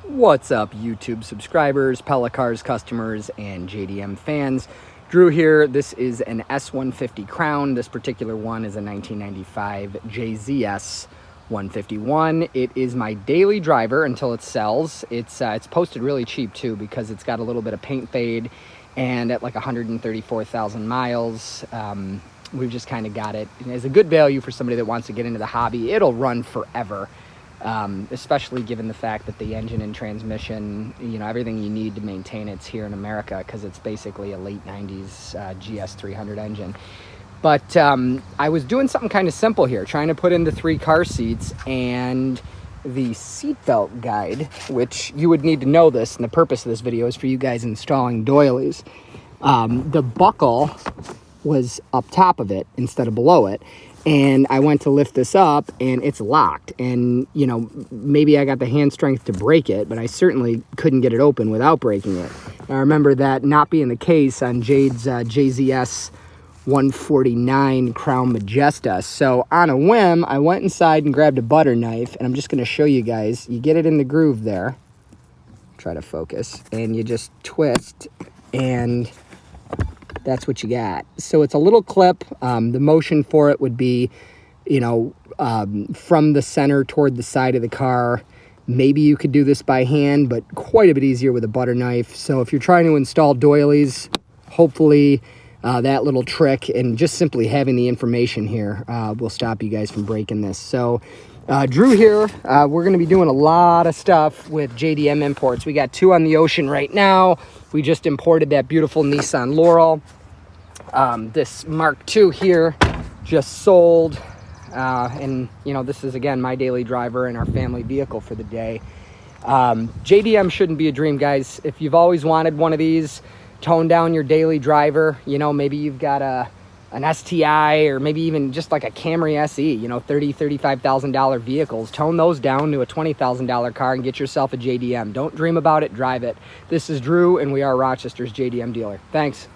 What's up, YouTube subscribers, Pelicars customers, and JDM fans? Drew here. This is an S150 Crown. This particular one is a 1995 JZS 151. It is my daily driver until it sells. It's posted really cheap too because it's got a little bit of paint fade, and at like 134,000 miles, we've just kind of got it as a good value for somebody that wants to get into the hobby. It'll run forever. Especially given the fact that the engine and transmission, everything you need to maintain it's here in America, because it's basically a late 90s GS 300 engine. But I was doing something kind of simple here, trying to put in the 3 car seats, and the seatbelt guide, which you would need to know this, and the purpose of this video is for you guys installing doilies. The buckle was up top of it instead of below it. And I went to lift this up and it's locked, and maybe I got the hand strength to break it, but I certainly couldn't get it open without breaking it. I remember that not being the case on Jade's JZS 149 Crown Majesta. So on a whim, I went inside and grabbed a butter knife, and I'm just going to show you guys. You get it in the groove there, try to focus, and you just twist, and that's what you got. So it's a little clip. The motion for it would be, from the center toward the side of the car. Maybe you could do this by hand, but quite a bit easier with a butter knife. So if you're trying to install doilies, hopefully that little trick and just simply having the information here will stop you guys from breaking this. So Drew here, we're going to be doing a lot of stuff with JDM imports. We got 2 on the ocean right now. We just imported that beautiful Nissan Laurel. This Mark II here just sold. And, this is, again, my daily driver and our family vehicle for the day. JDM shouldn't be a dream, guys. If you've always wanted one of these, tone down your daily driver. Maybe you've got an STI, or maybe even just like a Camry SE, $30,000-$35,000 vehicles. Tone those down to a $20,000 car and get yourself a JDM. Don't dream about it, drive it. This is Drew, and we are Rochester's JDM dealer. Thanks.